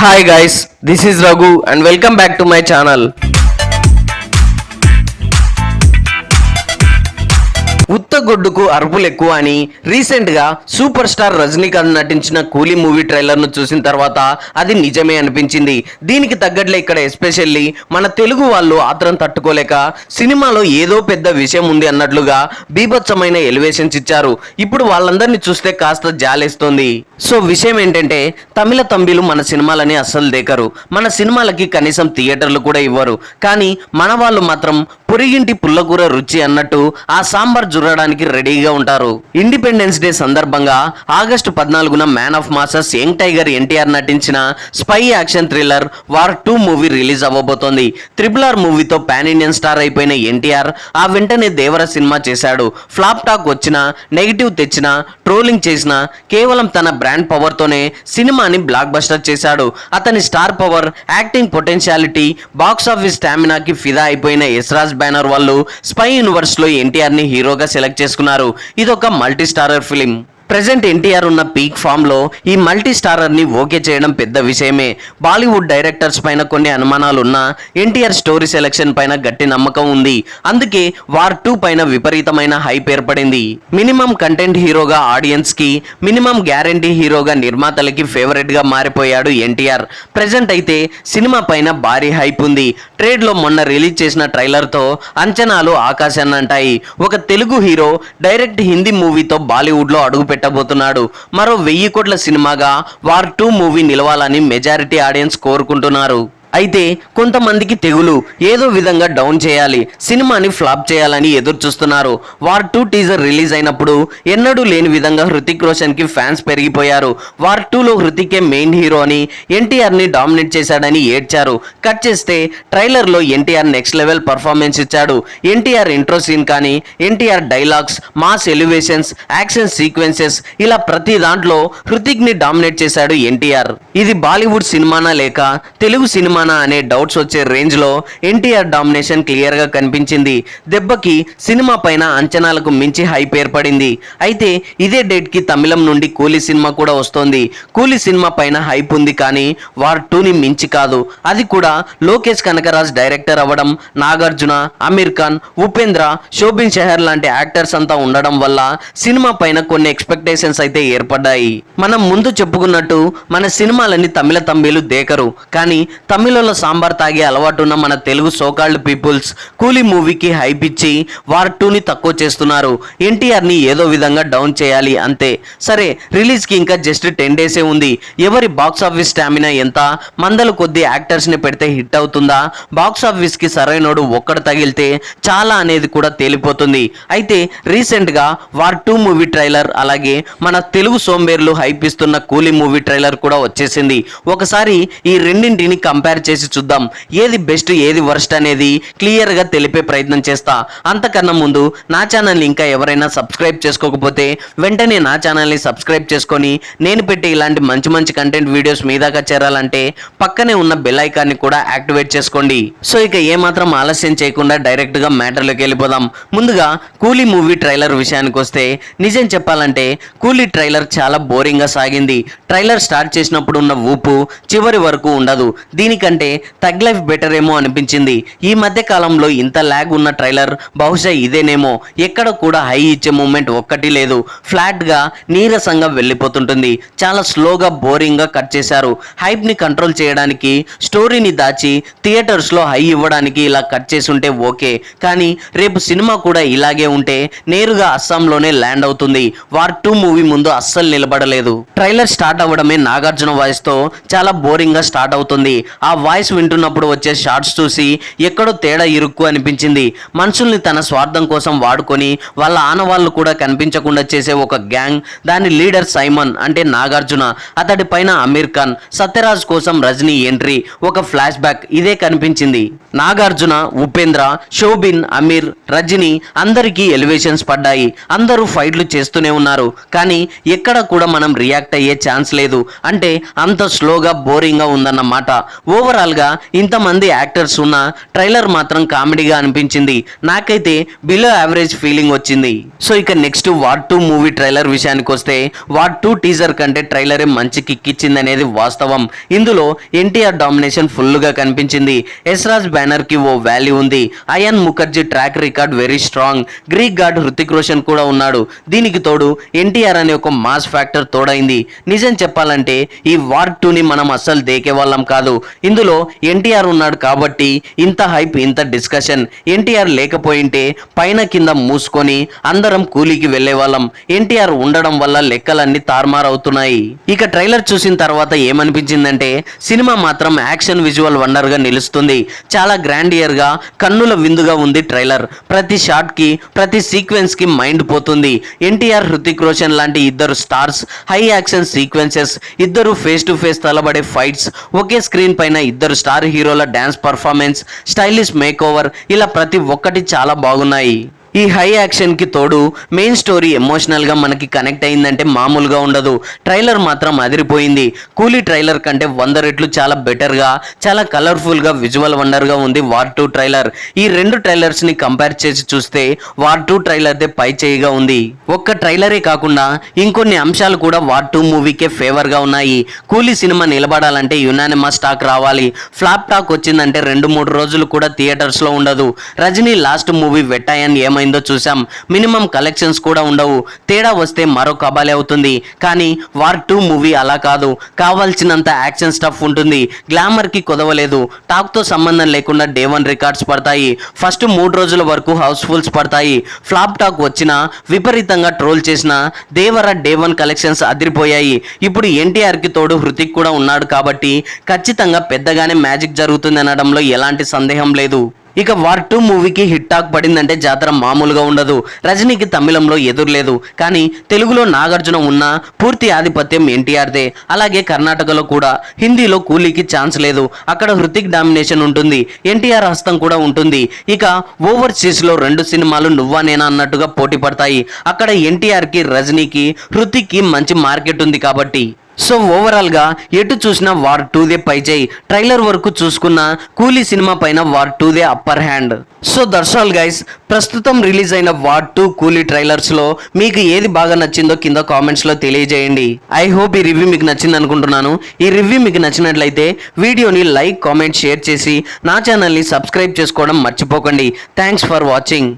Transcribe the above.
Hi guys, this is Raghu and welcome back to my channel. ఉత్తగొడ్డుకు అరుపులు ఎక్కువ అని recent గా సూపర్ స్టార్ రజనీకాంత్ నటించిన కూలీ మూవీ ట్రైలర్ ను చూసిన తర్వాత అది నిజమే అనిపించింది. దీనికి తగ్గట్లే ఇక్కడ ఎస్పెషల్లీ మన తెలుగు వాళ్ళు ఆత్రం తట్టుకోలేక సినిమాలో ఏదో పెద్ద విషయం ఉంది అన్నట్లుగా బీభత్సమైన ఎలివేషన్స్ ఇచ్చారు. ఇప్పుడు వాళ్ళందరినీ చూస్తే కాస్త జాలేస్తోంది. సో విషయం ఏంటంటే తమిళ తంబిలు మన సినిమాలని అస్సలు దేకరు. మన సినిమాలకి కనీసం థియేటర్లు కూడా ఇవ్వరు. కానీ మన వాళ్ళు మాత్రం పొరిగింటి పుల్లకూర రుచి అన్నట్టు ఆ సాంబార్ జుర్రడానికి రెడీగా ఉంటారు. ఇండిపెండెన్స్ డే సందర్భంగా ఆగస్టు 14న man of masses young tiger NTR నటించిన spy action thriller war 2 movie release అవ్వబోతోంది. RRR మూవీతో పాన్ ఇండియన్ స్టార్ అయిపోయిన ఎన్టీఆర్ ఆ వెంటనే దేవర సినిమా చేశాడు. ఫ్లాప్ టాక్ వచ్చినా, నెగిటివ్ తెచ్చినా, ట్రోలింగ్ చేసినా కేవలం తన బ్రాండ్ పవర్ తోనే సినిమాని బ్లాక్ బస్టర్ చేశాడు. అతని star power, acting potentiality, box office స్టామినాకి ఫిదా అయిపోయిన యశ్రాజ్ బ్యానర్ వాళ్ళు స్పై యూనివర్స్ లో ఎన్టీఆర్ ని హీరోగా సెలెక్ట్ చేసుకున్నారు. ఇదొక multi starrer film. Present NTR ఉన్న పీక్ ఫామ్ లో ఈ మల్టీ స్టారర్ ని ఓకే చేయడం పెద్ద విషయమే. బాలీవుడ్ డైరెక్టర్స్ పైన కొన్ని అనుమానాలు ఉన్నా ఎన్టీఆర్ స్టోరీ సెలెక్షన్ పైన గట్టి నమ్మకం ఉంది. అందుకే వార్ 2 పైన విపరీతమైన హైప్ ఏర్పడింది. మినిమం కంటెంట్ హీరోగా ఆడియన్స్ కి, మినిమం గ్యారంటీ హీరోగా నిర్మాతలకి ఫేవరెట్ గా మారిపోయాడు ఎన్టీఆర్. ప్రెజెంట్ అయితే సినిమా పైన భారీ హైప్ ఉంది. ట్రేడ్ లో మొన్న రిలీజ్ చేసిన ట్రైలర్ తో అంచనాలు ఆకాశాన్ని అంటాయి. ఒక తెలుగు హీరో డైరెక్ట్ హిందీ మూవీతో బాలీవుడ్ లో అడుగు పెట్టబోతున్నాడు. మరో 1000 కోట్ల సినిమాగా వార్ 2 మూవీ నిలవాలని మెజారిటీ ఆడియన్స్ కోరుకుంటున్నారు. అయితే కొంతమందికి తెగులు ఏదో విధంగా డౌన్ చేయాలి, సినిమాని ఫ్లాప్ చేయాలని ఎదురు చూస్తున్నారు. వార్ 2 టీజర్ రిలీజ్ అయినప్పుడు ఎన్నడూ లేని విధంగా హృతిక్ రోషన్ కి ఫ్యాన్స్ పెరిగిపోయారు. వార్ 2లో హృతికే మెయిన్ హీరో అని, ఎన్టీఆర్ ని డామినేట్ చేశాడని ఏడ్చారు. కట్ చేస్తే ట్రైలర్ లో ఎన్టీఆర్ నెక్స్ట్ లెవెల్ పర్ఫార్మెన్స్ ఇచ్చాడు. ఎన్టీఆర్ ఇంట్రో సీన్ కానీ, NTR dialogues, mass elevations, action sequences ఇలా ప్రతి దాంట్లో హృతిక్ ని డామినేట్ చేశాడు ఎన్టీఆర్. ఇది బాలీవుడ్ సినిమానా లేక తెలుగు సినిమా అనే డౌట్స్ వచ్చే రేంజ్ లో ఎన్టీఆర్ డామినేషన్ క్లియర్ గా కనిపించింది. దెబ్బకి సినిమా పైన అంచనాలకు మించి హైప్ ఏర్పడింది. అయితే ఇదే డేట్ కి తమిళం నుండి కూలీ సినిమా కూడా వస్తోంది. కూలీ సినిమా పైన హైప్ ఉంది కానీ వార్ 2 ని మించి కాదు. అది కూడా లోకేష్ కనకరాజ్ డైరెక్టర్ అవ్వడం, నాగార్జున, అమీర్ ఖాన్, ఉపేంద్ర, శోభిన్ షెహర్ లాంటి యాక్టర్స్ అంతా ఉండడం వల్ల సినిమా పైన కొన్ని ఎక్స్పెక్టేషన్స్ అయితే ఏర్పడ్డాయి. మనం ముందు చెప్పుకున్నట్టు మన సినిమాలని తమిళ తంబిలు దేకరు. కానీ తమిళ సాంబార్ తాగే అలవాటు ఉన్న మన తెలుగు సోకాల్డ్ పీపుల్స్ కూలీ మూవీకి హైప్ ఇచ్చి వార్ 2 ని తక్కువ చేస్తున్నారు. ఎన్టీఆర్ ని ఏదో విధంగా డౌన్ చేయాలి అంతే. సరే, రిలీజ్ కి ఇంకా జస్ట్ 10 డేసే ఉంది. ఎవరి బాక్స్ ఆఫీస్ స్టామినా ఎంత, మందల కొద్ది యాక్టర్స్ ని పెడితే హిట్ అవుతుందా, బాక్స్ ఆఫీస్ కి సరైనోడు ఒక్కడు తగిలితే చాలా అనేది కూడా తేలిపోతుంది. అయితే రీసెంట్ గా వార్ 2 మూవీ ట్రైలర్, అలాగే మన తెలుగు సోంబేర్లు హైప్ ఇస్తున్న కూలీ మూవీ ట్రైలర్ కూడా వచ్చేసింది. ఒకసారి ఈ రెండింటిని కంపేర్ చేసి చూద్దాం. ఏది బెస్ట్, ఏది వర్స్ట్ అనేది క్లియర్ గా తెలిపే ప్రయత్నం చేస్తా. అంతకన్నా ముందు నా ఛానల్ ని ఇంకా ఎవరైనా సబ్స్క్రైబ్ చేసుకోకపోతే వెంటనే నా ఛానల్ ని సబ్స్క్రైబ్ చేసుకొని నేను పెట్టే ఇలాంటి మంచి మంచి కంటెంట్ వీడియోస్ మీ దాకా చేరాలంటే పక్కనే ఉన్న బెల్ ఐకాన్ ని కూడా యాక్టివేట్ చేసుకోండి. సో ఇక ఏమాత్రం ఆలస్యం చేయకుండా డైరెక్ట్ గా మ్యాటర్లోకి వెళ్ళిపోదాం. ముందుగా కూలీ మూవీ ట్రైలర్ విషయానికి వస్తే నిజం చెప్పాలంటే కూలీ ట్రైలర్ చాలా బోరింగ్ గా సాగింది. ట్రైలర్ స్టార్ట్ చేసినప్పుడు ఉన్న ఊపు చివరి వరకు ఉండదు. దీనికంటే తగ్ లైఫ్ బెటర్ ఏమో అనిపించింది. ఈ మధ్య కాలంలో ఇంత ల్యాగ్ ఉన్న ట్రైలర్ బహుశా ఇదేనేమో. ఎక్కడ కూడా హై ఇచ్చే మూమెంట్ ఒక్కటి లేదు. ఫ్లాట్ గా నీరసంగా వెళ్ళిపోతుంటుంది. చాలా స్లోగా బోరింగ్ గా కట్ చేశారు. హైప్ ని కంట్రోల్ చేయడానికి, స్టోరీని దాచి థియేటర్స్ లో హై ఇవ్వడానికి ఇలా కట్ చేసి ఉంటే ఓకే. కానీ రేపు సినిమా కూడా ఇలాగే ఉంటే నేరుగా అస్సాంలోనే ల్యాండ్ అవుతుంది. వార్ 2 మూవీ ముందు అస్సలు నిలబడలేదు. ట్రైలర్ స్టార్ట్ అవ్వడమే నాగార్జున వాయిస్ తో చాలా బోరింగ్ గా స్టార్ట్ అవుతుంది. ఆ వాయిస్ వింటున్నప్పుడు వచ్చే షార్ట్స్ చూసి ఎక్కడో తేడా ఇరుక్కు అనిపించింది. మనుషుల్ని తన స్వార్థం కోసం వాడుకొని వాళ్ళ ఆనవాళ్ళు కూడా కనిపించకుండా చేసే ఒక గ్యాంగ్, దాని లీడర్ సైమన్ అంటే నాగార్జున, అతడి పైన అమీర్ ఖాన్, సత్యరాజ్ కోసం రజనీ ఎంట్రీ, ఒక ఫ్లాష్ బ్యాక్ ఇదే కనిపించింది. నాగార్జున, ఉపేంద్ర, శోభిన్, అమీర్, రజనీ అందరికీ ఎలివేషన్స్ పడ్డాయి. అందరూ ఫైట్లు చేస్తూనే ఉన్నారు. కానీ ఎక్కడ కూడా మనం రియాక్ట్ అయ్యే ఛాన్స్ లేదు. అంటే అంత స్లోగా బోరింగ్ గా ఉందన్నమాట. ఓ ఓవరాల్ గా ఇంతమంది యాక్టర్స్ ఉన్న ట్రైలర్ మాత్రం కామెడీగా అనిపించింది. నాకైతే బిలో యావరేజ్ ఫీలింగ్ వచ్చింది. సో ఇక నెక్స్ట్ వార్ 2 మూవీ ట్రైలర్ విషయానికి వస్తే వార్ 2 టీజర్ కంటే ట్రైలరే మంచి కిక్ ఇచ్చింది అనేది వాస్తవం. ఇందులో ఎన్టీఆర్ డామినేషన్ ఫుల్ గా కనిపించింది. ఎస్రాజ్ బ్యానర్ కి ఓ వాల్యూ ఉంది. Ayan Mukherjee track record very strong. Greek god Hrithik Roshan కూడా ఉన్నాడు. దీనికి తోడు ఎన్టీఆర్ అనే ఒక మాస్ ఫ్యాక్టర్ తోడైంది. నిజం చెప్పాలంటే ఈ వార్ 2ని మనం అస్సలు దేకే వాళ్ళం కాదు. ఇందులో ఎన్టీఆర్ ఉన్నాడు కాబట్టి ఇంత హైప్, ఇంత డిస్కషన్. ఎన్టీఆర్ లేకపోయింటే పైన కింద మూసుకొని అందరం కూలీకి వెళ్లే వాళ్ళం. ఎన్టీఆర్ ఉండడం వల్ల లెక్కలన్నీ తారుమారవుతున్నాయి. ఇక ట్రైలర్ చూసిన తర్వాత ఏమనిపించిందంటే సినిమా మాత్రం యాక్షన్ విజువల్ వండర్ గా నిలుస్తుంది. చాలా గ్రాండియర్ గా కన్నుల విందుగా ఉంది ట్రైలర్. ప్రతి షాట్ కి, ప్రతి సీక్వెన్స్ కి మైండ్ పోతుంది. ఎన్టీఆర్, హృతిక్ రోషన్ లాంటి ఇద్దరు స్టార్స్, హై యాక్షన్ సీక్వెన్సెస్, ఇద్దరు ఫేస్ టు ఫేస్ తలబడే ఫైట్స్, ఒకే స్క్రీన్ పైన ఇద్దరు స్టార్ హీరోల dance performance, stylish makeover, ఇలా ప్రతి ఒక్కటి చాలా బాగున్నాయి. ఈ హై యాక్షన్ కి తోడు మెయిన్ స్టోరీ ఎమోషనల్ గా మనకి కనెక్ట్ అయిందంటే మామూలుగా ఉండదు. ట్రైలర్ మాత్రం అదిరిపోయింది. కూలీ ట్రైలర్ కంటే 100 రెట్లు చాలా బెటర్ గా, చాలా కలర్ఫుల్ గా, విజువల్ వండర్ గా ఉంది వార్ 2 ట్రైలర్. ఈ రెండు ట్రైలర్స్ ని కంపేర్ చేసి చూస్తే వార్ 2 ట్రైలర్ దే పై చేయిగా ఉంది. ఒక్క ట్రైలరే కాకుండా ఇంకొన్ని అంశాలు కూడా వార్ 2 మూవీకే ఫేవర్ గా ఉన్నాయి. కూలీ సినిమా నిలబడాలంటే యునానిమస్ టాక్ రావాలి. ఫ్లాప్ టాక్ వచ్చిందంటే 2-3 రోజులు కూడా థియేటర్స్ లో ఉండదు. రజనీ లాస్ట్ మూవీ వెట్టాయన్ ఏమైందో చూసాం. మినిమం కలెక్షన్స్ కూడా ఉండవు. తేడా వస్తే మరో కబాలే అవుతుంది. కానీ వార్ 2 మూవీ అలా కాదు. కావాల్సినంత యాక్షన్ స్టఫ్ ఉంటుంది. గ్లామర్ కి కొదవలేదు. టాక్ తో సంబంధం లేకుండా డే 1 రికార్డ్స్ పడతాయి. ఫస్ట్ 3 రోజుల వరకు హౌస్ఫుల్స్ పడతాయి. ఫ్లాప్ టాక్ వచ్చినా, విపరీతంగా ట్రోల్ చేసినా దేవర డే 1 కలెక్షన్స్ అదిరిపోయాయి. ఇప్పుడు ఎన్టీఆర్ కి తోడు హృతిక్ కూడా ఉన్నాడు కాబట్టి ఖచ్చితంగా పెద్దగానే మ్యాజిక్ జరుగుతుంది అనడంలో ఎలాంటి సందేహం లేదు. ఇక వార్ 2 మూవీకి హిట్ టాక్ పడిందంటే జాతర మామూలుగా ఉండదు. రజనీకి తమిళంలో ఎదురులేదు. కానీ తెలుగులో నాగార్జున ఉన్న పూర్తి ఆధిపత్యం ఎన్టీఆర్దే. అలాగే కర్ణాటకలో కూడా హిందీలో కూలీకి ఛాన్స్ లేదు. అక్కడ హృతిక్ డామినేషన్ ఉంటుంది. ఎన్టీఆర్ హస్తం కూడా ఉంటుంది. ఇక ఓవర్సీస్ లో 2 సినిమాలు నువ్వా నేనా అన్నట్టుగా పోటీ పడతాయి. అక్కడ ఎన్టీఆర్ కి, రజనీకి, హృతిక్ కి మంచి మార్కెట్ ఉంది కాబట్టి. సో ఓవరాల్ గా ఎటు చూసినా వార్ 2దే పై చేయి. ట్రైలర్ వరకు చూసుకున్న కూలీ సినిమా పైన వార్ 2దే upper hand. So that's all guys. ప్రస్తుతం రిలీజ్ అయిన వార్ 2 కూలీ ట్రైలర్స్ లో మీకు ఏది బాగా నచ్చిందో కింద కామెంట్స్ లో తెలియజేయండి. ఐ హోప్ ఈ రివ్యూ మీకు నచ్చింది అనుకుంటున్నాను. ఈ రివ్యూ మీకు నచ్చినట్లయితే వీడియోని లైక్, కామెంట్, షేర్ చేసి నా ఛానల్ని సబ్స్క్రైబ్ చేసుకోవడం మర్చిపోకండి. Thanks for watching.